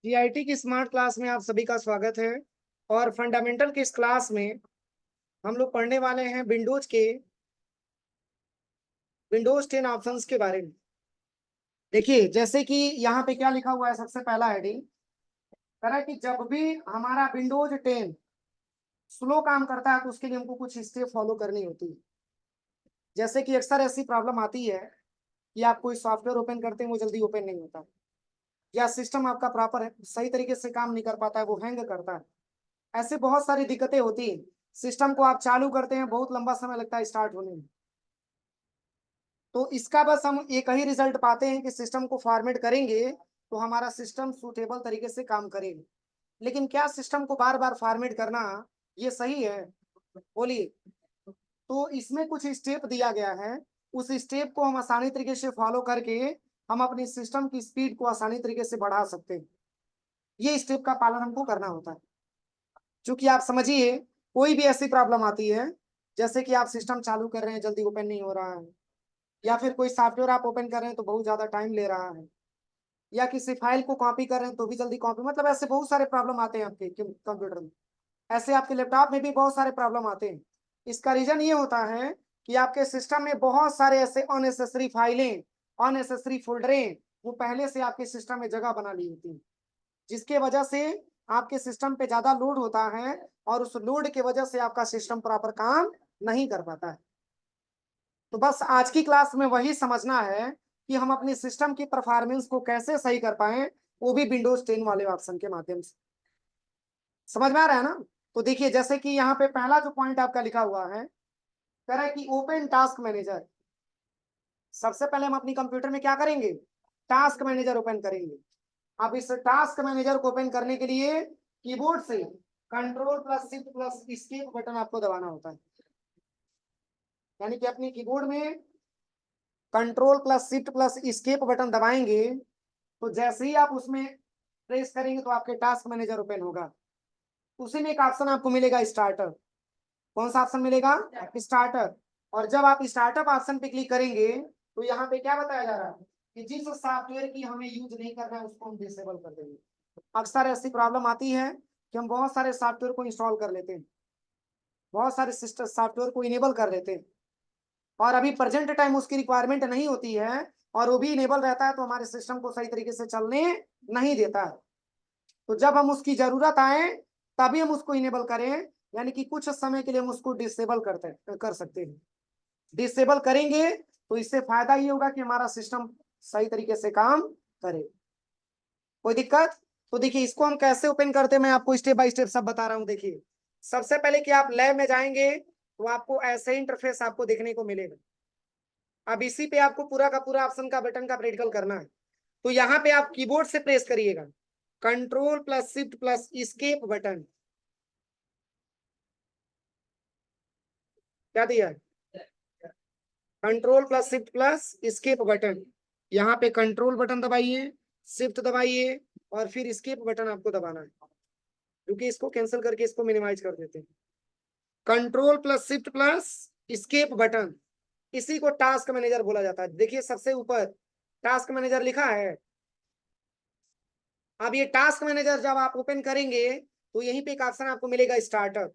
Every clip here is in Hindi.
जीआईटी की स्मार्ट क्लास में आप सभी का स्वागत है। और फंडामेंटल की इस क्लास में हम लोग पढ़ने वाले हैं विंडोज 10 ऑप्शंस के बारे में। देखिए जैसे कि यहाँ पे क्या लिखा हुआ है, सबसे पहला हेडिंग कह रहा है कि जब भी हमारा विंडोज 10 स्लो काम करता है तो उसके लिए हमको कुछ स्टेप फॉलो करनी होती है। जैसे कि अक्सर ऐसी प्रॉब्लम आती है कि आप कोई सॉफ्टवेयर ओपन करते हैं, वो जल्दी ओपन नहीं होता, या सिस्टम आपका प्रॉपर है सही तरीके से काम नहीं कर पाता है, वो हैंग करता है। ऐसे बहुत सारी दिक्कतें होती हैं। सिस्टम को आप चालू करते हैं, बहुत लंबा समय लगता है स्टार्ट होने में। तो इसका बस हम एक ही रिजल्ट पाते हैं कि सिस्टम को फॉर्मेट करेंगे तो हमारा सिस्टम सूटेबल तरीके से काम करेगा। लेकिन क्या सिस्टम को बार बार फॉर्मेट करना ये सही है? बोलिए। तो इसमें कुछ स्टेप दिया गया है, उस स्टेप को हम आसानी तरीके से फॉलो करके हम अपनी सिस्टम की स्पीड को आसानी तरीके से बढ़ा सकते हैं। ये स्टेप का पालन हमको करना होता है। क्योंकि आप समझिए, कोई भी ऐसी प्रॉब्लम आती है, जैसे कि आप सिस्टम चालू कर रहे हैं जल्दी ओपन नहीं हो रहा है, या फिर कोई सॉफ्टवेयर आप ओपन कर रहे हैं तो बहुत ज्यादा टाइम ले रहा है, या किसी फाइल को कॉपी कर रहे हैं तो भी जल्दी कॉपी, मतलब ऐसे बहुत सारे प्रॉब्लम आते हैं आपके कंप्यूटर में। ऐसे आपके लैपटॉप में भी बहुत सारे प्रॉब्लम आते हैं। इसका रीजन ये होता है कि आपके सिस्टम में बहुत सारे ऐसे अननेसेसरी फाइलें, अननेसेसरी फोल्डरें वो पहले से आपके सिस्टम में जगह बना ली होती है, जिसके वजह से आपके सिस्टम पे ज्यादा लोड होता है और उस लोड की वजह से आपका सिस्टम प्रॉपर काम नहीं कर पाता है। तो बस आज की क्लास में वही समझना है कि हम अपनी सिस्टम की परफॉर्मेंस को कैसे सही कर पाएं, वो भी विंडोज 10 वाले ऑप्शन के माध्यम से। समझ में आ रहा है ना? तो देखिए जैसे कि यहाँ पे पहला जो पॉइंट आपका लिखा हुआ है, कह रहा है कि ओपन टास्क मैनेजर। सबसे पहले हम अपनी कंप्यूटर में क्या करेंगे? टास्क मैनेजर ओपन करेंगे। अब इस टास्क मैनेजर को ओपन करने के लिए कीबोर्ड से control plus shift plus escape button आपको दबाना होता है। यानी कि अपने कीबोर्ड में control plus shift plus escape button दबाएंगे तो जैसे ही आप उसमें प्रेस करेंगे तो आपके टास्क मैनेजर ओपन होगा। उसी में एक ऑप्शन आपको मिलेगा स्टार्टर। कौन सा ऑप्शन मिलेगा? स्टार्टर। और जब आप स्टार्टअप ऑप्शन पे क्लिक करेंगे तो यहाँ पे क्या बताया जा रहा है कि जिस सॉफ्टवेयर की हमें यूज नहीं करना है उसको हम डिसेबल कर देंगे। अक्सर ऐसी प्रॉब्लम आती है कि हम बहुत सारे सॉफ्टवेयर को इंस्टॉल कर लेते हैं, बहुत सारे सिस्टम सॉफ्टवेयर को इनेबल कर लेते हैं, और अभी प्रेजेंट टाइम उसकी रिक्वायरमेंट नहीं होती है, और वो भी इनेबल रहता है तो हमारे सिस्टम को सही तरीके से चलने नहीं देता है। तो जब हम उसकी जरूरत आए तभी हम उसको इनेबल करें, यानी कि कुछ समय के लिए हम उसको डिसेबल कर सकते हैं। डिसेबल करेंगे तो इससे फायदा ये होगा कि हमारा सिस्टम सही तरीके से काम करे। कोई दिक्कत? तो देखिए इसको हम कैसे ओपन करते हैं, मैं आपको स्टेप बाय स्टेप सब बता रहा हूँ। देखिए सबसे पहले कि आप लैब में जाएंगे तो आपको ऐसे इंटरफेस आपको देखने को मिलेगा। अब इसी पे आपको पूरा का पूरा ऑप्शन का बटन का प्रैक्टिकल करना है। तो यहाँ पे आप कीबोर्ड से प्रेस करिएगा control plus shift plus escape button. क्या दिया है? Control plus shift plus escape button. यहाँ पे कंट्रोल बटन दबाइए, शिफ्ट दबाइए और फिर एस्केप बटन आपको दबाना है। क्योंकि इसको कैंसिल करके इसको मिनिमाइज कर देते हैं। Control plus shift plus escape button, इसी को टास्क मैनेजर बोला जाता है। देखिए सबसे ऊपर टास्क मैनेजर लिखा है। अब ये टास्क मैनेजर जब आप ओपन करेंगे तो यहीं पे एक ऑप्शन आपको मिलेगा स्टार्टअप।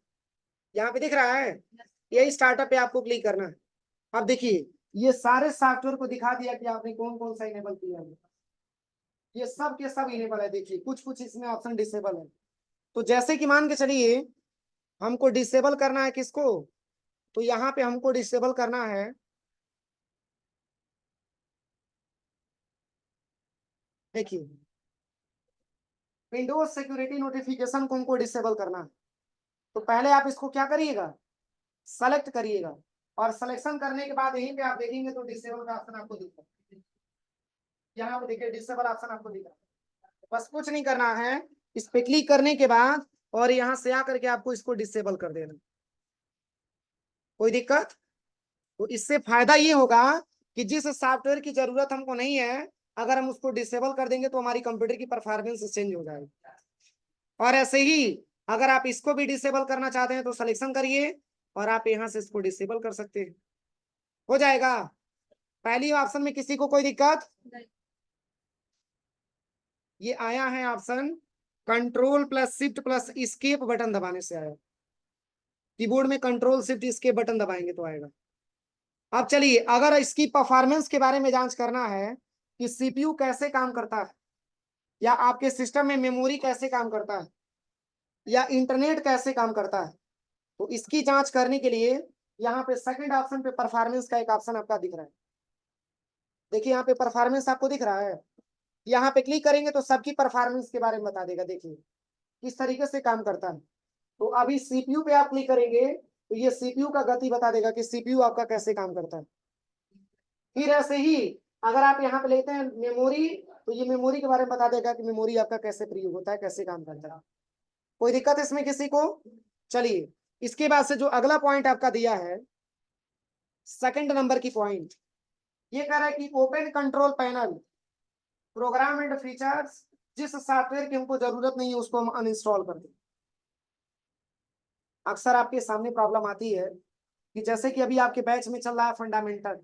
यहाँ पे दिख रहा है, यही स्टार्टअप पे आपको क्लिक करना है। अब देखिए ये सारे सॉफ्टवेयर को दिखा दिया कि आपने कौन कौन सा इनेबल किया है। ये सब के सब इनेबल है। देखिए कुछ कुछ इसमें ऑप्शन डिसेबल है। तो जैसे कि मान के चलिए हमको डिसेबल करना है किसको, तो यहाँ पे हमको डिसेबल करना है, देखिए विंडोज सिक्योरिटी नोटिफिकेशन को हमको डिसेबल करना है। तो पहले आप इसको क्या करिएगा? सेलेक्ट करिएगा, और सिलेक्शन करने के बाद यहीं पे आप देखेंगे तो डिसेबल का ऑप्शन आपको दिख रहा है। यहाँ पे देखिए डिसेबल ऑप्शन आपको दिख रहा है। बस कुछ नहीं करना है, इस पे क्लिक करने के बाद और यहाँ से आकर के आपको इसको डिसेबल कर देना। कोई दिक्कत? तो इससे फायदा ये होगा कि जिस सॉफ्टवेयर की जरूरत हमको नहीं है, अगर हम उसको डिसेबल कर देंगे तो हमारी कंप्यूटर की परफॉर्मेंस चेंज हो जाएगी। और ऐसे ही अगर आप इसको भी डिसेबल करना चाहते हैं तो सिलेक्शन करिए और आप यहाँ से इसको डिसेबल कर सकते हैं। हो जाएगा। पहली ऑप्शन में किसी को कोई दिक्कत? ये आया है option control plus shift plus escape button दबाने से आया। कीबोर्ड में कंट्रोल शिफ्ट एस्केप बटन दबाएंगे तो आएगा। अब चलिए, अगर इसकी परफॉर्मेंस के बारे में जांच करना है कि सीपीयू कैसे काम करता है, या आपके सिस्टम में मेमोरी कैसे काम करता है, या इंटरनेट कैसे काम करता है, तो इसकी जांच करने के लिए यहाँ पे सेकंड ऑप्शन पे परफॉर्मेंस का एक ऑप्शन आपका दिख रहा है। देखिए यहाँ पे परफॉर्मेंस आपको दिख रहा है, यहाँ पे क्लिक करेंगे तो सबकी परफॉर्मेंस के बारे में बता देगा। देखिए किस तरीके से काम करता है। तो अभी सीपीयू पे आप क्लिक करेंगे तो ये सीपीयू का गति बता देगा कि सीपीयू आपका कैसे काम करता है। फिर ऐसे ही अगर आप यहाँ पे लेते हैं मेमोरी, तो ये मेमोरी के बारे में बता देगा कि मेमोरी आपका कैसे प्रयोग होता है, कैसे काम करता है। कोई दिक्कत इसमें किसी को? चलिए, इसके बाद से जो अगला पॉइंट आपका दिया है, सेकंड नंबर की पॉइंट, ये कह रहा है कि open control panel program and features, जिस सॉफ्टवेयर की हमको जरूरत नहीं है उसको हम अनइंस्टॉल कर दें। अक्सर आपके सामने प्रॉब्लम आती है कि जैसे कि अभी आपके बैच में चल रहा है फंडामेंटल,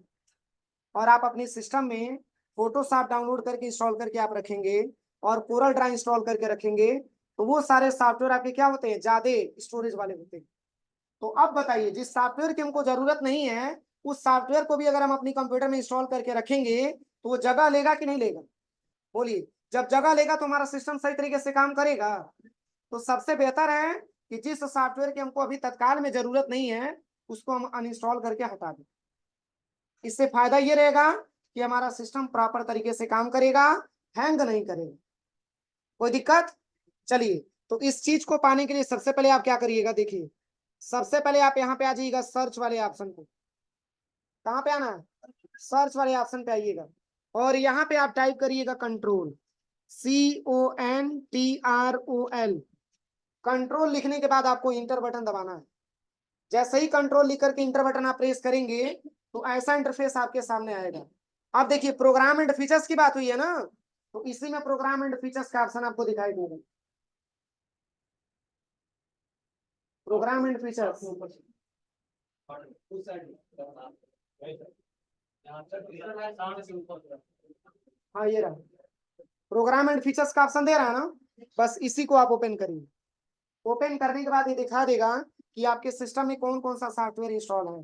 और आप अपने सिस्टम में फोटोशॉप डाउनलोड करके इंस्टॉल करके आप रखेंगे और कोरल ड्रा इंस्टॉल करके रखेंगे, तो वो सारे सॉफ्टवेयर आपके क्या होते हैं, ज्यादा स्टोरेज वाले होते हैं। तो अब बताइए, जिस सॉफ्टवेयर की हमको जरूरत नहीं है उस सॉफ्टवेयर को भी अगर हम अपनी कंप्यूटर में इंस्टॉल करके रखेंगे तो वो जगह लेगा कि नहीं लेगा? बोलिए, जब जगह लेगा तो हमारा सिस्टम सही तरीके से काम करेगा। तो सबसे बेहतर है कि जिस सॉफ्टवेयर की हमको अभी तत्काल में जरूरत नहीं है उसको हम अनइंस्टॉल करके हटा दें। इससे फायदा ये रहेगा कि हमारा सिस्टम प्रॉपर तरीके से काम करेगा, हैंग नहीं करेगा। कोई दिक्कत? चलिए, तो इस चीज को पाने के लिए सबसे पहले आप क्या करिएगा, देखिए सबसे पहले आप यहाँ पे आ जाइएगा सर्च वाले ऑप्शन को। कहाँ पे आना है? सर्च वाले ऑप्शन पे आइएगा और यहाँ पे आप टाइप करिएगा कंट्रोल, CONTROL। कंट्रोल लिखने के बाद आपको इंटर बटन दबाना है। जैसे ही कंट्रोल लिख करके इंटर बटन आप प्रेस करेंगे तो ऐसा इंटरफेस आपके सामने आएगा। अब देखिए, प्रोग्राम एंड फीचर्स की बात हुई है ना, तो इसी में प्रोग्राम एंड फीचर्स का ऑप्शन आपको दिखाई देगा। प्रोग्राम एंड फीचर्स, हाँ ये रहा, प्रोग्राम एंड फीचर्स का ऑप्शन दे रहा है ना, बस इसी को आप ओपन करिए। ओपन करने के बाद ये दिखा देगा कि आपके सिस्टम में कौन कौन सा सॉफ्टवेयर इंस्टॉल है।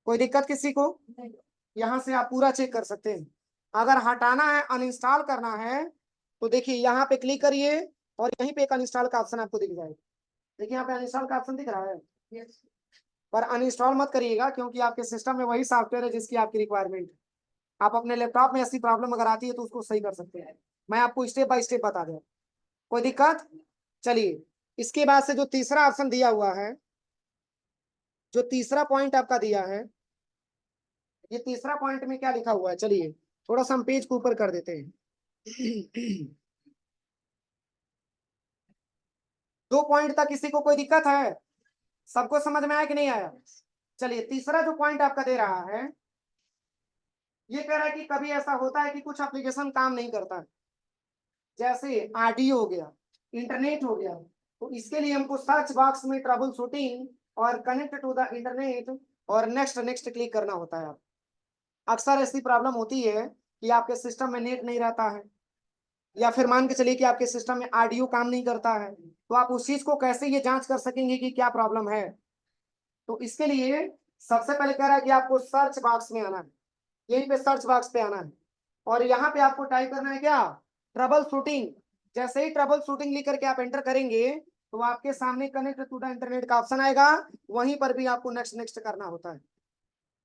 कोई दिक्कत किसी को? यहाँ से आप पूरा चेक कर सकते हैं। अगर हटाना है, अनइंस्टॉल करना है, तो देखिए यहाँ पे क्लिक करिए और यहीं पे एक अनइंस्टॉल का ऑप्शन आपको दिख जाएगा। देखिए यहाँ पे अनइंस्टॉल का ऑप्शन दिख रहा है, पर अनइंस्टॉल मत करिएगा क्योंकि आपके सिस्टम में वही सॉफ्टवेयर है जिसकी आपकी रिक्वायरमेंट है। आप अपने लैपटॉप में ऐसी प्रॉब्लम अगर आती है तो उसको सही कर सकते हैं। मैं आपको स्टेप बाय स्टेप बता दूं। कोई दिक्कत? चलिए, इसके बाद से जो तीसरा ऑप्शन दिया हुआ है, जो तीसरा पॉइंट आपका दिया है, ये तीसरा पॉइंट में क्या लिखा हुआ है, चलिए थोड़ा सा हम पेज को ऊपर कर देते हैं। दो पॉइंट तक किसी को कोई दिक्कत है? सबको समझ में आया कि नहीं आया? चलिए, तीसरा जो पॉइंट आपका दे रहा है, ये कह रहा है कि कभी ऐसा होता है कि कुछ एप्लीकेशन काम नहीं करता है, जैसे ऑडियो हो गया, इंटरनेट हो गया, तो इसके लिए हमको सर्च बॉक्स में ट्रबल शूटिंग और कनेक्ट टू द इंटरनेट और नेक्स्ट नेक्स्ट क्लिक करना होता है। अक्सर ऐसी प्रॉब्लम होती है कि आपके सिस्टम में नेट नहीं रहता है, या फिर मान के चलिए कि आपके सिस्टम में ऑडियो काम नहीं करता है, तो आप उस चीज को कैसे ये जांच कर सकेंगे कि क्या प्रॉब्लम है? तो इसके लिए सबसे पहले कह रहा है कि आपको सर्च बॉक्स में आना है, यहीं पे सर्च बॉक्स पे आना है और यहाँ पे आपको टाइप करना है क्या, ट्रबल शूटिंग। जैसे ही ट्रबल शूटिंग लिख करके आप एंटर करेंगे तो आपके सामने कनेक्ट टू द इंटरनेट का ऑप्शन आएगा, वहीं पर भी आपको नेक्स्ट नेक्स्ट करना होता है।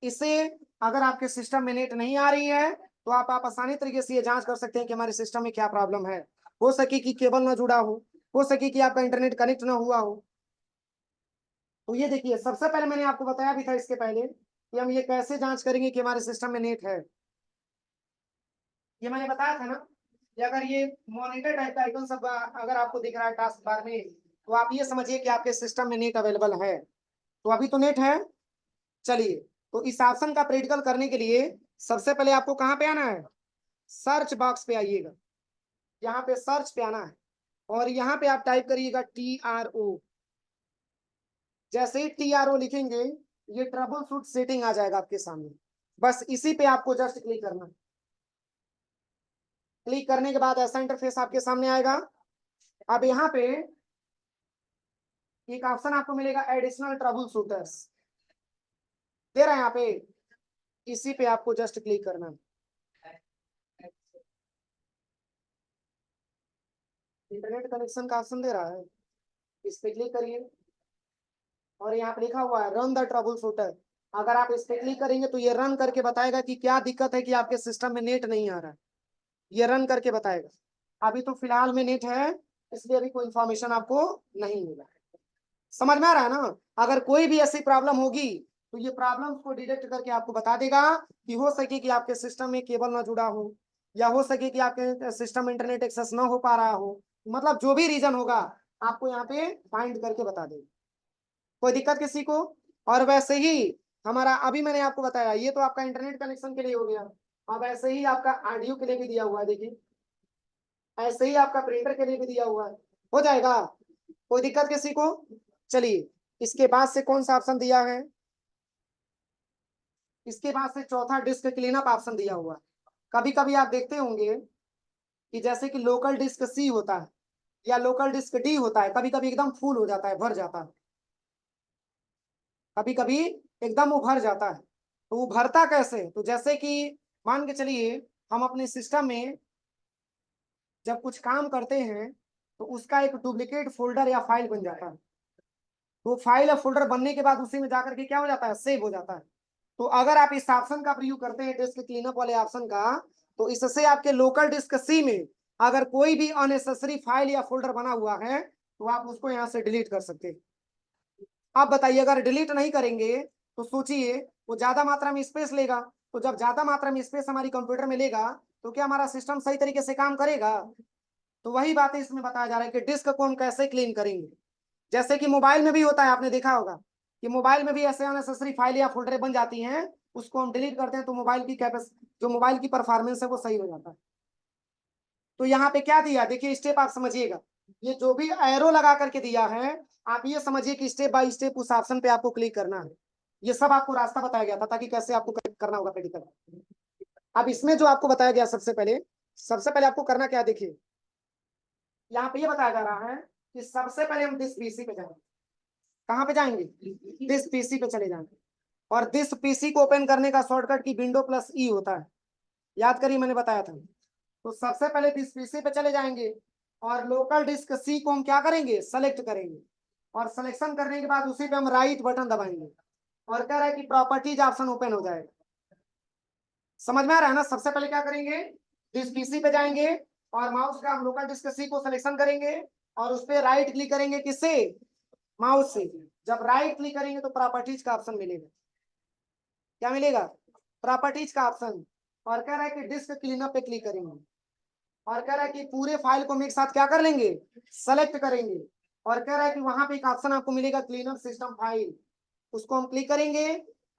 इससे अगर आपके सिस्टम में नेट नहीं आ रही है तो आप आसानी तरीके से ये जांच कर सकते हैं कि हमारे सिस्टम में क्या प्रॉब्लम है। हो सके कि केबल ना जुड़ा हो सके कि आपका इंटरनेट कनेक्ट ना हुआ हो। तो ये देखिए, सबसे पहले मैंने आपको बताया भी था इसके पहले कि हम ये कैसे जांच करेंगे कि हमारे सिस्टम में नेट है। ये मैंने बताया था ना कि अगर ये मॉनिटर टाइप का आइकन सब अगर आपको दिख रहा है टास्क बार में, तो आप ये समझिए कि आपके सिस्टम में नेट अवेलेबल है। तो अभी तो नेट है। चलिए, तो इस ऑप्शन का प्रैक्टिकल करने के लिए सबसे पहले आपको कहाँ पे आना है, सर्च बॉक्स पे आइएगा। यहाँ पे सर्च पे आना है और यहाँ पे आप टाइप करिएगा TRO। जैसे ही TRO लिखेंगे ये ट्रबल शूट सेटिंग आ जाएगा आपके सामने। बस इसी पे आपको जस्ट क्लिक करना है। क्लिक करने के बाद ऐसा इंटरफेस आपके सामने आएगा। अब यहाँ पे एक ऑप्शन आपको मिलेगा एडिशनल ट्रबल शूटर्स, दे रहा है यहाँ पे, इसी पे आपको जस्ट क्लिक करना है। इंटरनेट कनेक्शन का ऑप्शन दे रहा है, इस पे क्लिक करिए और यहाँ पे लिखा हुआ है रन द ट्रबल शूटर। अगर आप इस पे क्लिक करेंगे तो ये रन करके बताएगा कि क्या दिक्कत है कि आपके सिस्टम में नेट नहीं आ रहा है, ये रन करके बताएगा। अभी तो फिलहाल में नेट है, इसलिए अभी कोई इंफॉर्मेशन आपको नहीं मिला। समझ में आ रहा है ना? अगर कोई भी ऐसी प्रॉब्लम होगी तो ये प्रॉब्लम को डिटेक्ट करके आपको बता देगा कि हो सके कि आपके सिस्टम में केबल ना जुड़ा हो, या हो सके कि आपके सिस्टम में इंटरनेट एक्सेस ना हो पा रहा हो, मतलब जो भी रीजन होगा आपको यहाँ पे फाइंड करके बता देगा। कोई दिक्कत किसी को? और वैसे ही हमारा अभी मैंने आपको बताया ये तो आपका इंटरनेट कनेक्शन के लिए हो गया। अब ऐसे ही आपका ऑडियो के लिए भी दिया हुआ है, देखिए ऐसे ही आपका प्रिंटर के लिए भी दिया हुआ है, हो जाएगा। कोई दिक्कत किसी को? चलिए, इसके बाद से कौन सा ऑप्शन दिया है? इसके बाद से चौथा डिस्क क्लीनअप ऑप्शन दिया हुआ है। कभी कभी आप देखते होंगे कि जैसे कि लोकल डिस्क सी होता है या लोकल डिस्क डी होता है, कभी कभी एकदम फुल हो जाता है, भर जाता है, कभी कभी एकदम वो भर जाता है। तो वो भरता कैसे? तो जैसे कि मान के चलिए हम अपने सिस्टम में जब कुछ काम करते हैं तो उसका एक डुप्लीकेट फोल्डर या फाइल बन जाता है। तो फाइल या फोल्डर बनने के बाद उसी में जाकर के क्या हो जाता है, सेव हो जाता है। तो अगर आप इस ऑप्शन का प्रयोग करते हैं डिस्क क्लीनअप वाले ऑप्शन का, तो इससे आपके लोकल डिस्क सी में अगर कोई भी अननेसेसरी फाइल या फोल्डर बना हुआ है तो आप उसको यहाँ से डिलीट कर सकते हैं। आप बताइए, अगर डिलीट नहीं करेंगे तो सोचिए वो ज्यादा मात्रा में स्पेस लेगा, तो जब ज्यादा मात्रा में स्पेस हमारी कंप्यूटर में लेगा तो क्या हमारा सिस्टम सही तरीके से काम करेगा? तो वही बात इसमें बताया जा रहा है कि डिस्क को हम कैसे क्लीन करेंगे। जैसे कि मोबाइल में भी होता है, आपने देखा होगा कि मोबाइल में भी ऐसे अननेसेसरी फाइल या फोल्डर बन जाती हैं, उसको हम डिलीट करते हैं तो मोबाइल की जो मोबाइल की परफॉर्मेंस है वो सही हो जाता है। तो यहाँ पे क्या दिया, देखिए स्टेप आप समझिएगा, ये जो भी एरो लगा करके दिया है आप ये समझिए कि स्टेप बाय स्टेप उस ऑप्शन पे आपको क्लिक करना है। ये सब आपको रास्ता बताया गया था ताकि कैसे आपको करना होगा प्रैक्टिकल। अब इसमें जो आपको बताया गया सबसे पहले आपको करना क्या है, देखिए यहाँ पे ये बताया जा रहा है कि सबसे पहले हम दिस पीसी पे जाएंगे। कहाँ पे जाएंगे? दिस पीसी पे चले जाएंगे। और दिस पीसी को ओपन करने का शॉर्टकट की विंडो प्लस ई होता है, याद करिए मैंने बताया था। तो सबसे पहले दिस पीसी पे चले जाएंगे और लोकल डिस्क सी को हम क्या करेंगे, सेलेक्ट करेंगे। और सिलेक्शन करने के बाद उसी पे हम राइट बटन दबाएंगे और कह रहा है कि प्रॉपर्टीज ऑप्शन ओपन हो जाएगा। समझ में आ रहा है ना? सबसे पहले क्या करेंगे, दिस पीसी पे जाएंगे और माउस का हम लोकल डिस्क सी को सिलेक्शन करेंगे और उस पर राइट क्लिक करेंगे, किससे? माउस से। जब राइट क्लिक करेंगे तो प्रॉपर्टीज का ऑप्शन मिलेगा। क्या मिलेगा? प्रॉपर्टीज का ऑप्शन। और कह रहा है कि डिस्क क्लीनअप पे क्लिक करेंगे और कह रहा है कि पूरे फाइल को हम एक साथ क्या कर लेंगे, सेलेक्ट करेंगे। और कह रहा है कि वहां पे एक ऑप्शन आपको मिलेगा क्लीनअप सिस्टम फाइल, उसको हम क्लिक करेंगे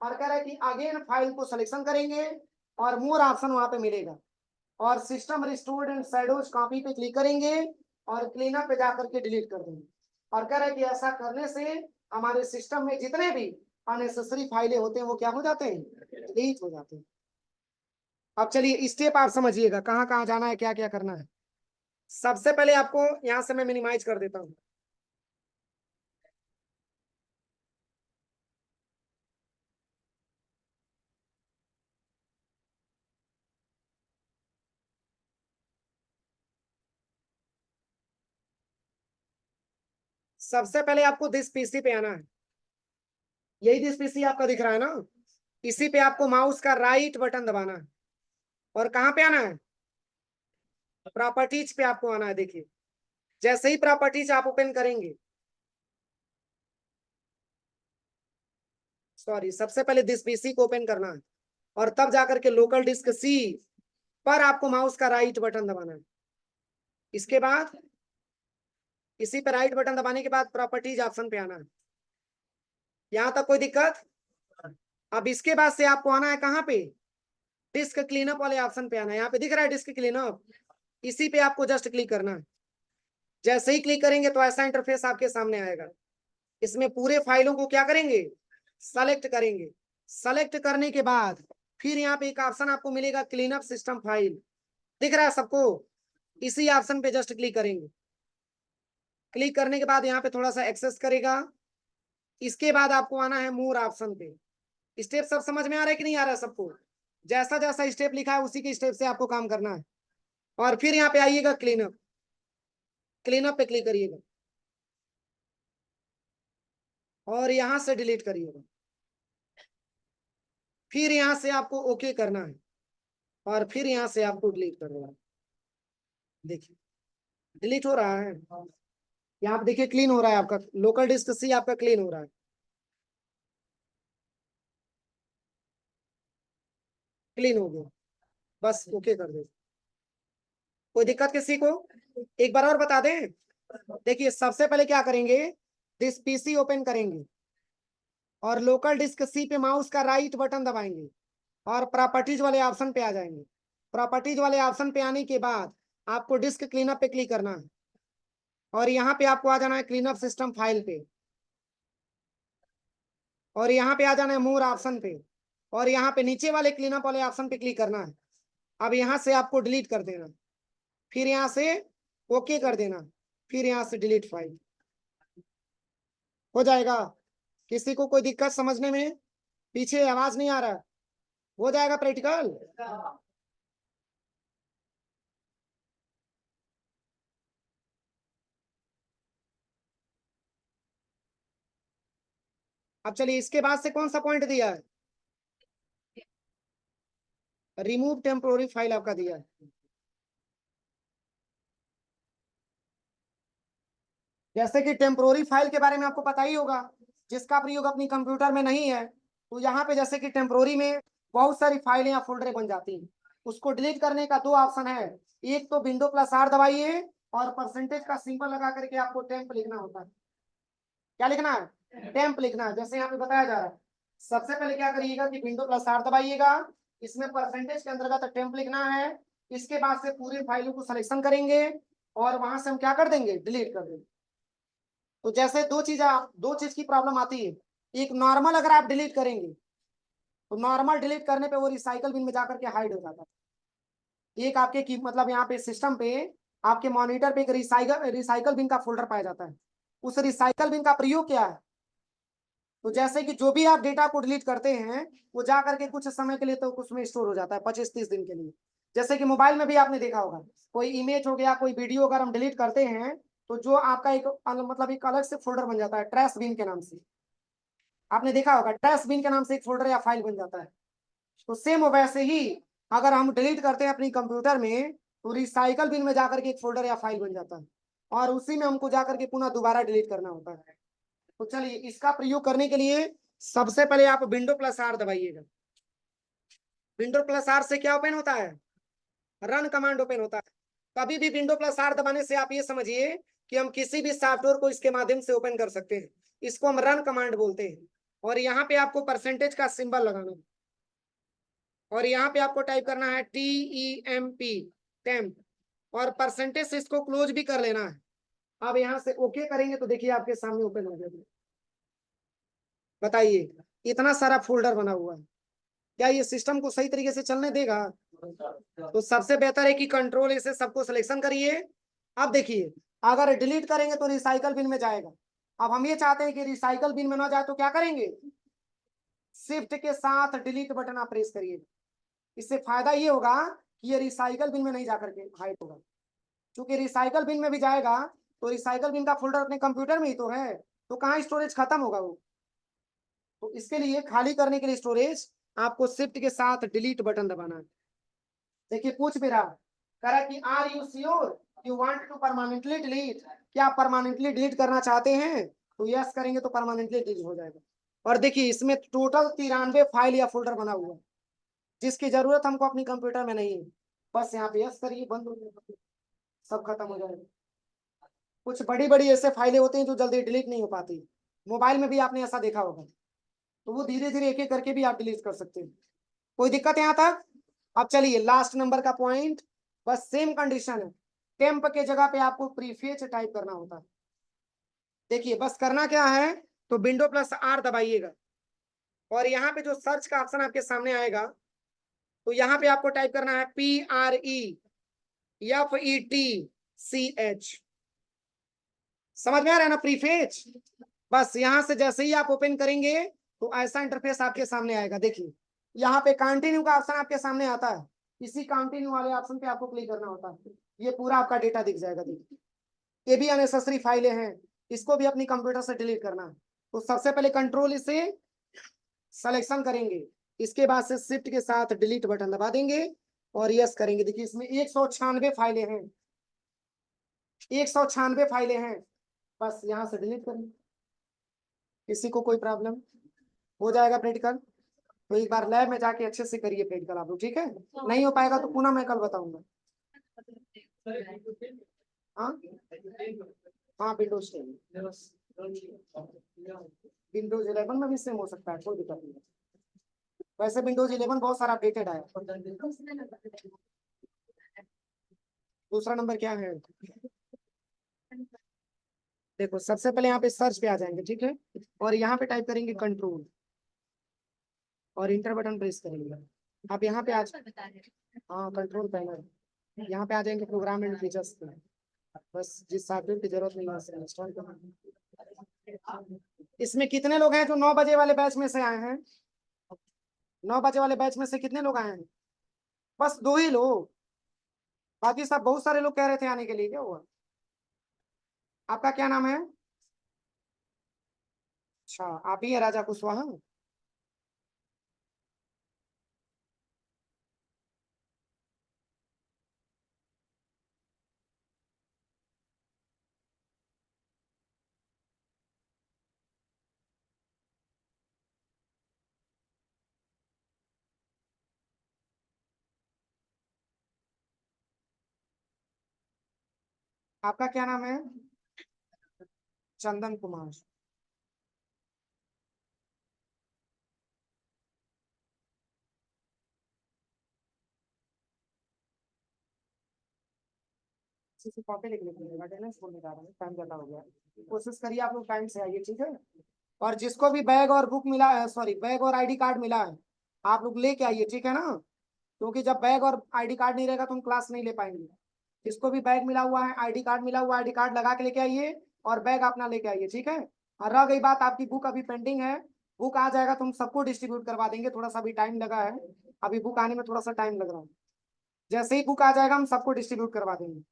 और कह रहा है कि अगेन फाइल को सिलेक्शन करेंगे और मोर ऑप्शन वहां पे मिलेगा और system restored and shadows copy पे क्लिक करेंगे और क्लीनअप पे जाकर के डिलीट कर देंगे। और कह रहा है कि ऐसा करने से हमारे सिस्टम में जितने भी अननेसेसरी फाइलें होते हैं वो क्या हो जाते हैं, डिलीट हो जाते हैं। अब चलिए स्टेप आप समझिएगा कहाँ कहाँ जाना है, क्या क्या करना है। सबसे पहले आपको यहां से मैं मिनिमाइज कर देता हूं। सबसे पहले आपको दिस पीसी पे आना है, यही दिस पीसी आपका दिख रहा है ना, इसी पे आपको माउस का राइट बटन दबाना है और कहाँ पे आना है, प्रॉपर्टीज पे आपको आना है। देखिए जैसे ही प्रॉपर्टीज आप ओपन करेंगे, सॉरी सबसे पहले दिस पीसी को ओपन करना है और तब जाकर के लोकल डिस्क सी पर आपको माउस का राइट बटन दबाना है। इसके बाद इसी पर राइट बटन दबाने के बाद प्रॉपर्टीज ऑप्शन पे आना है। यहां तक कोई दिक्कत? अब इसके बाद से आपको आना है कहाँ पे, डिस्क क्लीनअप वाले ऑप्शन पे आना है। यहाँ पे दिख रहा है डिस्क क्लीनअप, इसी पे आपको जस्ट क्लिक करना है। जैसे ही क्लिक करेंगे तो ऐसा इंटरफेस आपके सामने आएगा। इसमें पूरे फाइलों को क्या करेंगे, सेलेक्ट करेंगे। सेलेक्ट करने के बाद फिर यहाँ पे एक ऑप्शन आपको मिलेगा क्लीनअप सिस्टम फाइल, दिख रहा है सबको? इसी ऑप्शन पे जस्ट क्लिक करेंगे। क्लिक करने के बाद यहाँ पे थोड़ा सा एक्सेस करेगा। इसके बाद आपको आना है मोर ऑप्शन पे। स्टेप सब समझ में आ रहा है कि नहीं आ रहा है सबको? जैसा जैसा स्टेप लिखा है उसी के स्टेप से आपको काम करना है। और फिर यहाँ पे आइएगा क्लीनअप, क्लीनअप पे क्लिक करिएगा और यहाँ से डिलीट करिएगा। फिर यहाँ से आपको ओके करना है और फिर यहाँ से आपको डिलीट कर देना है। देखिए डिलीट हो रहा है। यहाँ पे देखिए क्लीन हो रहा है, आपका लोकल डिस्क सी आपका क्लीन हो रहा है। क्लीन हो गया, बस ओके कर दे। कोई दिक्कत किसी को? एक बार और बता दें। देखिए सबसे पहले क्या करेंगे, दिस पीसी ओपन करेंगे और लोकल डिस्क सी पे माउस का राइट बटन दबाएंगे और प्रॉपर्टीज वाले ऑप्शन पे आ जाएंगे। प्रॉपर्टीज वाले ऑप्शन पे आने के बाद आपको डिस्क क्लीनअप पे क्लिक करना है और यहाँ पे आपको आ जाना है क्लीनअप सिस्टम फाइल पे और यहाँ पे आ जाना है मोर ऑप्शन पे और यहाँ पे नीचे वाले क्लीनअप वाले ऑप्शन पे क्लिक करना है। अब यहाँ से आपको डिलीट कर देना, फिर यहाँ से ओके कर देना, फिर यहाँ से डिलीट फाइल हो जाएगा। किसी को कोई दिक्कत समझने में? पीछे आवाज नहीं आ रहा? हो जाएगा प्रैक्टिकल। अब चलिए इसके बाद से कौन सा पॉइंट दिया है? रिमूव टेम्पोररी फाइल आपका दिया है। जैसे कि टेम्पोररी फाइल के बारे में आपको पता ही होगा, जिसका प्रयोग अपनी कंप्यूटर में नहीं है तो यहाँ पे जैसे कि टेम्पोररी में बहुत सारी फाइलें या फोल्डरें बन जाती हैं। उसको डिलीट करने का दो ऑप्शन है, एक तो विंडो प्लस आर दबाइए और परसेंटेज का सिंबल लगा करके आपको टेम्प लिखना होता है। क्या लिखना है? टेम्प लिखना है। जैसे यहाँ पे बताया जा रहा है, सबसे पहले क्या करिएगा कि विंडो प्लस आर दबाइएगा, इसमें परसेंटेज के अंतर्गत टेम्प लिखना है। इसके बाद से पूरी फाइलों को सिलेक्शन करेंगे और वहां से हम क्या कर देंगे, डिलीट कर देंगे। तो जैसे दो चीज की प्रॉब्लम आती है। एक नॉर्मल अगर आप डिलीट करेंगे तो नॉर्मल डिलीट करने पे वो रिसाइकल बिन में जाकर के हाइड हो जाता है। एक आपके की मतलब यहाँ पे सिस्टम पे आपके मॉनिटर पे एक रिसाइकल बिन का फोल्डर पाया जाता है। उस रिसाइकल बिन का प्रयोग क्या है? तो जैसे कि जो भी आप डेटा को डिलीट करते हैं वो जा करके कुछ समय के लिए तो उसमें स्टोर हो जाता है, 25-30 दिन के लिए। जैसे कि मोबाइल में भी आपने देखा होगा, कोई इमेज हो गया, कोई वीडियो अगर हम डिलीट करते हैं तो जो आपका एक मतलब एक अलग से फोल्डर बन जाता है ट्रैश बिन के नाम से। आपने देखा होगा ट्रैश बिन के नाम से एक फोल्डर या फाइल बन जाता है। तो सेम वैसे ही अगर हम डिलीट करते हैं अपनी कंप्यूटर में तो रिसाइकल बिन में जाकर के एक फोल्डर या फाइल बन जाता है और उसी में हमको जाकर के पुनः दोबारा डिलीट करना होता है। तो चलिए इसका प्रयोग करने के लिए सबसे पहले आप विंडो प्लस आर दबाइएगा। विंडो प्लस आर से क्या ओपन होता है? रन कमांड ओपन होता है। कभी भी विंडो प्लस आर दबाने से आप ये समझिए कि हम किसी भी सॉफ्टवेयर को इसके माध्यम से ओपन कर सकते हैं। इसको हम रन कमांड बोलते हैं। और यहाँ पे आपको परसेंटेज का सिंबल लगाना है और यहाँ पे आपको टाइप करना है TEMP, टेम्प, और परसेंटेज से इसको क्लोज भी कर लेना है। अब यहाँ से ओके करेंगे तो देखिए आपके सामने ओपन हो गया। बताइए इतना सारा फोल्डर बना हुआ है, क्या ये सिस्टम को सही तरीके से चलने देगा? तो सबसे बेहतर है कि कंट्रोल इसे सबको सिलेक्शन करिए। अब देखिए अगर डिलीट करेंगे तो रिसाइकल बिन में जाएगा। अब हम ये चाहते हैं कि रिसाइकल बिन में ना जाए तो क्या करेंगे, शिफ्ट के साथ डिलीट बटन आप प्रेस करिए। इससे फायदा ये होगा कि ये रिसाइकल बिन में नहीं जाकर के हाइड होगा। क्योंकि रिसाइकल बिन में भी जाएगा तो रिसाइकल बिन का फोल्डर अपने कंप्यूटर में ही तो है, तो कहाँ स्टोरेज खत्म होगा वो। तो इसके लिए खाली करने के लिए स्टोरेज आपको शिफ्ट के साथ डिलीट बटन दबाना है। देखिए पूछ भी रहा, कह रहा कि are you sure you want to permanently delete, क्या आप परमानेंटली डिलीट करना चाहते हैं? तो यस करेंगे तो परमानेंटली डिलीट हो जाएगा। और देखिए इसमें टोटल 93 फाइल या फोल्डर बना हुआ है जिसकी जरूरत हमको अपनी कंप्यूटर में नहीं है। बस यहाँ पे यस करिए, बंद हो जाएगा, सब खत्म हो जाएगा। कुछ बड़ी बड़ी ऐसे फाइलें होती हैं जो जल्दी डिलीट नहीं हो पाती, मोबाइल में भी आपने ऐसा देखा होगा, तो वो धीरे धीरे एक एक करके भी आप डिलीट कर सकते हैं। कोई दिक्कत है यहाँ तक? अब चलिए लास्ट नंबर का पॉइंट, बस सेम कंडीशन है, टेम्प के जगह पे आपको प्रीफेच टाइप करना होता है। देखिए बस करना क्या है, तो विंडो प्लस आर दबाइएगा और यहाँ पे जो सर्च का ऑप्शन आपके सामने आएगा तो यहाँ पे आपको टाइप करना है PRE FETCH, समझ में आ रहा है ना, प्रीफेच। बस यहां से जैसे ही आप ओपन करेंगे तो ऐसा इंटरफेस आपके सामने आएगा। देखिए यहाँ पे कंटिन्यू का ऑप्शन आपके सामने आता है, इसी कंटिन्यू वाले ऑप्शन पे आपको क्लिक करना होता है, ये पूरा आपका डेटा दिख जाएगा। देखिए ये भी अननेसेसरी फाइलें हैं, इसको भी अपनी कंप्यूटर से डिलीट करना है। तो सबसे पहले कंट्रोल इसे सिलेक्शन करेंगे, इसके बाद से शिफ्ट के साथ डिलीट बटन दबा देंगे और यस करेंगे। देखिए इसमें 196 फाइलें हैं, 196 फाइलें हैं, बस यहाँ से डिलीट करेंगे। किसी को कोई प्रॉब्लम हो जाएगा प्रैक्टिकल, तो एक बार लैब में जाके अच्छे से करिए प्रैक्टिकल आप लोग, ठीक है। नहीं हो पाएगा तो पुनः मैं कल बताऊंगा। हाँ हाँ, विंडोज 10, विंडोज 11 में भी सेम हो सकता है, कोई दिक्कत नहीं है। वैसे विंडोज 11 बहुत सारा अपडेटेड है। दूसरा नंबर क्या है, देखो सबसे पहले यहाँ पे सर्च पे आ जाएंगे, ठीक है, और यहाँ पे टाइप करेंगे कंट्रोल और इंटर बटन प्रेस करेंगे। आप यहाँ पे हाँ कंट्रोल पैनल, यहाँ पे आ जाएंगे प्रोग्राम एंड फीचर्स पे, बस जिस सॉफ्टवेयर की जरूरत नहीं है उसे इंस्टॉल करना। इसमें कितने लोग हैं जो 9 बजे वाले बैच में से आए हैं, 9 बजे वाले बैच में से कितने लोग आए हैं? बस 2 ही लोग, बाकी सब बहुत सारे लोग कह रहे थे आने के लिए, क्या हुआ? आपका क्या नाम है? अच्छा आप ही है राजा कुशवाहा। आपका क्या नाम है? चंदन कुमार। किसी कॉपी लिख लीजिएगा, अटेंडेंस बोलने जा रहा हूँ, टाइम ज्यादा हो गया। कोशिश करिए आप लोग टाइम से आइए, ठीक है। और जिसको भी बैग और बुक मिला है, सॉरी बैग और आईडी कार्ड मिला है, आप लोग लेके आइए, ठीक है ना, क्योंकि जब बैग और आईडी कार्ड नहीं रहेगा तो हम क्लास नहीं ले पाएंगे। जिसको भी बैग मिला हुआ है, आईडी कार्ड मिला हुआ है, आईडी कार्ड लगा के लेके आइए और बैग अपना लेके आइए, ठीक है। और रह गई बात, आपकी बुक अभी पेंडिंग है, बुक आ जाएगा तो हम सबको डिस्ट्रीब्यूट करवा देंगे, थोड़ा सा भी टाइम लगा है, अभी बुक आने में थोड़ा सा टाइम लग रहा है। जैसे ही बुक आ जाएगा हम सबको डिस्ट्रीब्यूट करवा देंगे।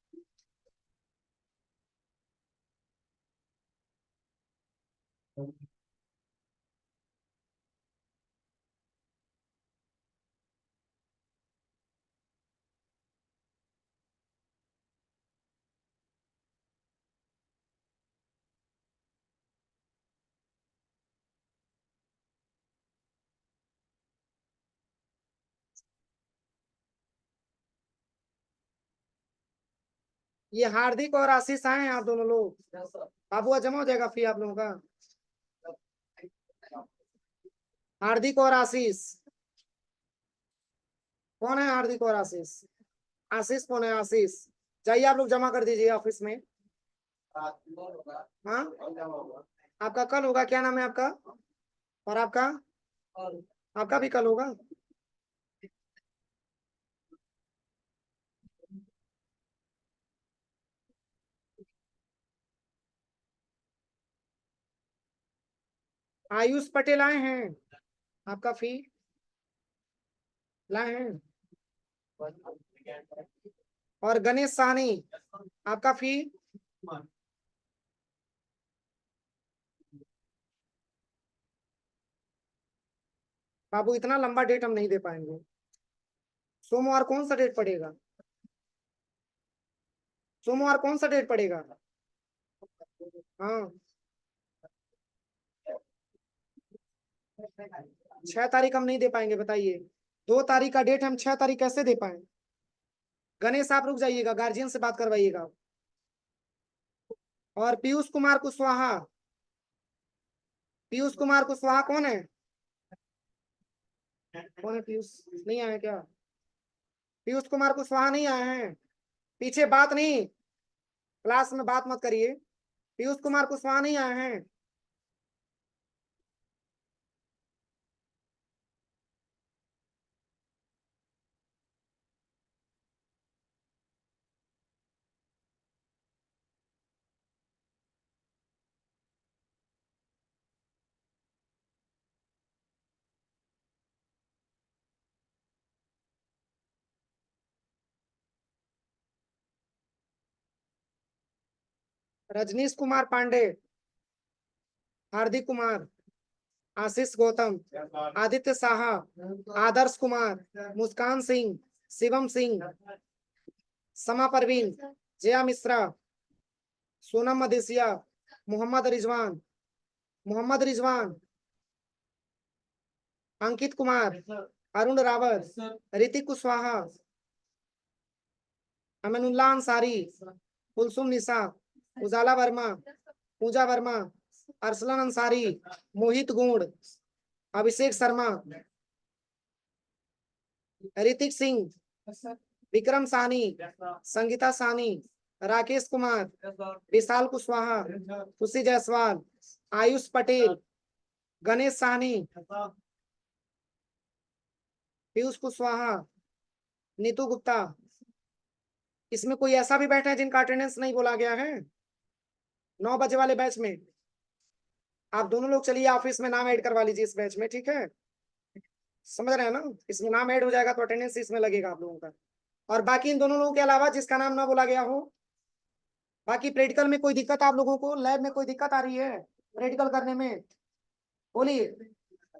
ये हार्दिक और आशीष आए हैं, आप दोनों लोग, अब वो जमा हो जाएगा फी आप लोगों का। हार्दिक और आशीष, कौन है हार्दिक और आशीष? आशीष कौन है? आशीष जाइए आप लोग जमा कर दीजिए ऑफिस में। हाँ आपका कल होगा, क्या नाम है आपका? और आपका? आपका भी कल होगा। आयुष पटेल आए हैं, आपका फी लाए हैं। और गणेश साहनी, आपका फी। बाबू इतना लंबा डेट हम नहीं दे पाएंगे, सोमवार कौन सा डेट पड़ेगा? सोमवार कौन सा डेट पड़ेगा? हाँ 6 तारीख हम नहीं दे पाएंगे, बताइए। 2 तारीख का डेट हम 6 तारीख कैसे दे पाए? गणेश आप रुक जाइएगा, गार्जियन से बात करवाइएगा। और पीयूष कुमार कुशवाहा, पीयूष कुमार कुशवाहा कौन है? कौन है पीयूष? नहीं आए क्या? पीयूष कुमार कुशवाहा नहीं आए हैं, पीछे बात नहीं, क्लास में बात मत करिए। पीयूष कुमार कुशवाहा नहीं आए हैं। रजनीश कुमार पांडे, हार्दिक कुमार, आशीष गौतम, आदित्य साहा, आदर्श कुमार, मुस्कान सिंह, शिवम सिंह, समा परवीन, जया मिश्रा, सोनम मदेसिया, मोहम्मद रिजवान, मोहम्मद रिजवान, अंकित कुमार, अरुण रावत, ऋतिक कुशवाहा, अमीनुल्लाह अंसारी, कुलसुम निसा, उजाला वर्मा, पूजा वर्मा, अरसलन अंसारी, मोहित गुण, अभिषेक शर्मा, ऋतिक सिंह, विक्रम सानी, संगीता सानी, राकेश कुमार, विशाल कुशवाहा, खुशी जायसवाल, आयुष पटेल, गणेश साहनी, पीयूष कुशवाहा, नीतू गुप्ता। इसमें कोई ऐसा भी बैठा है जिनका अटेंडेंस नहीं बोला गया है? 9 बजे वाले बैच में आप दोनों लोग चलिए ऑफिस में नाम ऐड करवा लीजिए इस बैच में, ठीक है? समझ रहे हैं ना? इसमें नाम ऐड हो जाएगा तो अटेंडेंस इसमें लगेगा आप लोगों का। और बाकी इन दोनों लोगों के अलावा जिसका नाम ना बोला गया हो, बाकी प्रैक्टिकल में कोई दिक्कत आप लोगों को, लैब में कोई दिक्कत आ रही है प्रैक्टिकल करने में? बोलिए।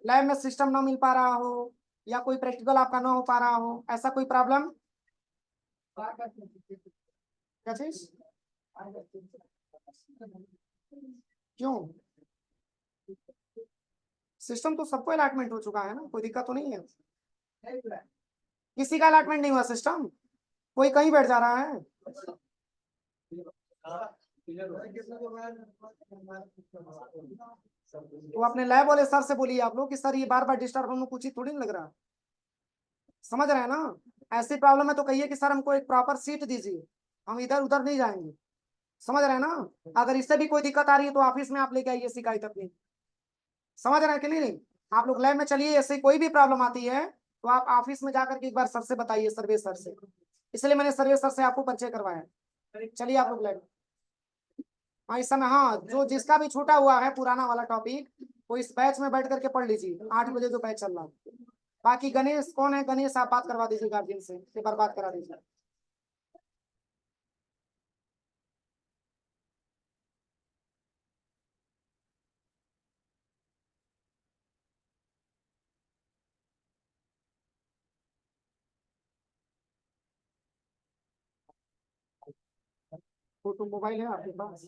लैब में सिस्टम ना मिल पा रहा हो या कोई प्रैक्टिकल आपका ना हो पा रहा हो, ऐसा कोई प्रॉब्लम? क्या चीज? क्यों? सिस्टम तो सबको अलॉटमेंट हो चुका है ना, कोई दिक्कत तो नहीं है? किसी का अलॉटमेंट नहीं हुआ सिस्टम? कोई कहीं बैठ जा रहा है? तो अपने लैब वाले सर से बोलिए आप लोग कि सर ये बार बार डिस्टर्ब हमको कुछ ही थोड़ी नहीं लग रहा। समझ रहे हैं ना? ऐसी प्रॉब्लम है तो कहिए कि सर हमको एक प्रॉपर सीट दीजिए, हम इधर उधर नहीं जाएंगे। समझ रहे हैं ना? अगर इससे भी कोई दिक्कत आ रही है तो ऑफिस में आप लेके आइए शिकायत अपनी। समझ रहे हैं कि नहीं? आप लोग लैब में चलिए, ऐसे कोई भी प्रॉब्लम आती है तो आप ऑफिस में जाकर के एक बार सर से बताइए, सर्वे सर से। इसलिए मैंने सर्वे सर से आपको परिचय करवाया। चलिए आप लोग लैब। हाँ इस समय, हाँ जो जिसका भी छूटा हुआ है पुराना वाला टॉपिक वो इस बैच में बैठ करके पढ़ लीजिए, 8 बजे जो बैच चल रहा है। बाकी गणेश कौन है? गणेश आप बात करवा दीजिए गार्जियन से, एक बार बात करा दीजिए। फोटो मोबाइल है आपके पास?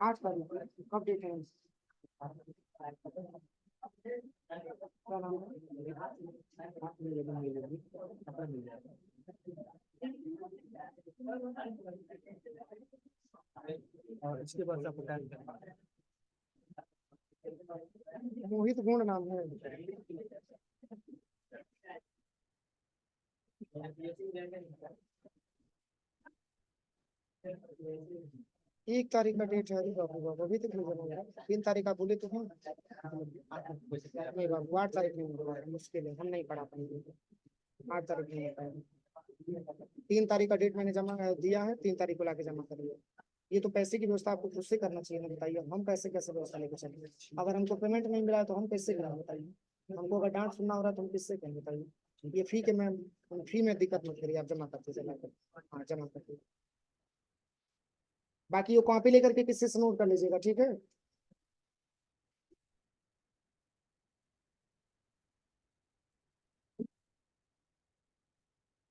8 तारीख कब डेट है? क्या नाम है? और इसके बाद आपको टाइम, मोहित गुण नाम है। 1 तारीख का डेट है? अरे बाबू बाबू अभी तक नहीं जमा हुआ। 3 तारीख आप बोले तो हैं। नहीं बाबू 8 तारीख नहीं होगा, मुश्किल है, हम नहीं पढ़ा पाएंगे। 8 तारीख नहीं हो पाएगा। 3 तारीख का डेट मैंने जमा दिया है, 3 तारीख को लाके जमा करिए। ये तो पैसे की व्यवस्था आपको खुद से करना चाहिए ना, बताइए हम पैसे कैसे व्यवस्था लेके चलेंगे? अगर हमको पेमेंट नहीं मिला है तो हम कैसे करें बताइए? हमको अगर डांट सुनना हो रहा है तो हम किससे करें बताइए? ये फ्री के मैम, फ्री में दिक्कत मत करिए, आप जमा करते चला कर। हाँ जमा करते। बाकी वो कॉपी लेकर के किसी से नोट कर लीजिएगा, ठीक है?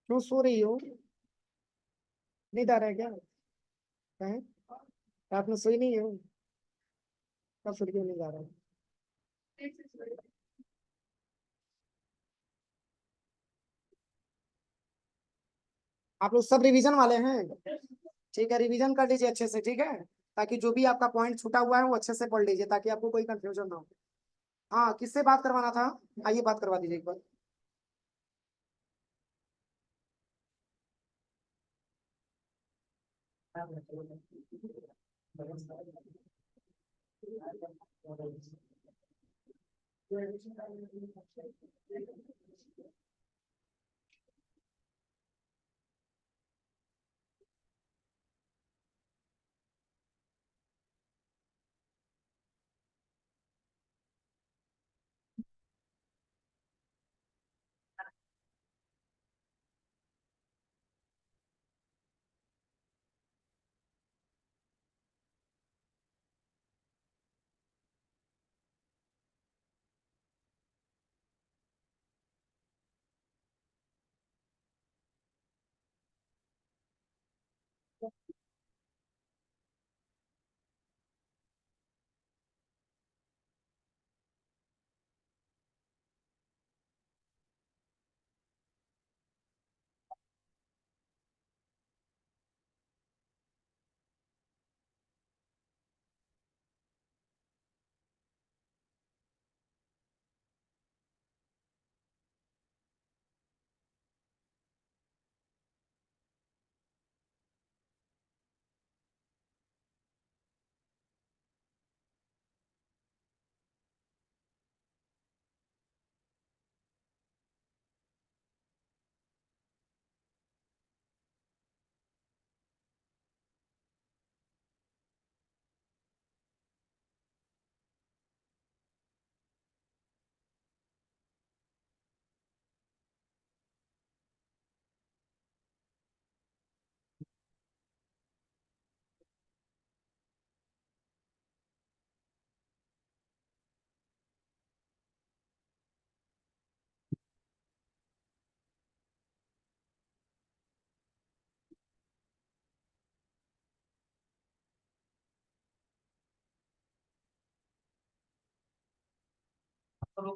क्यों सो रही हो? नींद आ रहा है क्या? हैं? रात में सोई नहीं हो? कब फिर क्यों नींद आ रहा है? आप लोग सब रिवीजन वाले हैं? ठीक है, रिवीजन कर लीजिए अच्छे से, ठीक है? ताकि जो भी आपका पॉइंट छूटा हुआ है वो अच्छे से पढ़ लीजिए ताकि आपको कोई कंफ्यूजन ना हो। हाँ किससे बात करवाना था? आइए बात करवा दीजिए एक बार। तो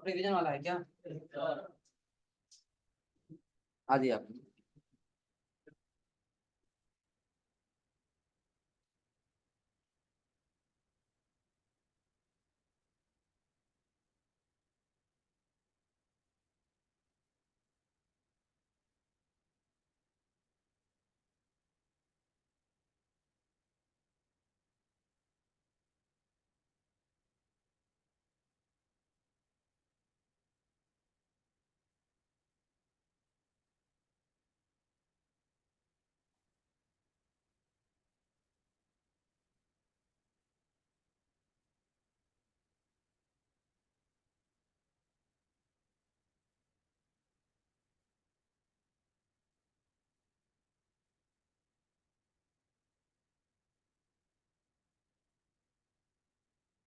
रिवीजन वाला है क्या? हाँ जी आप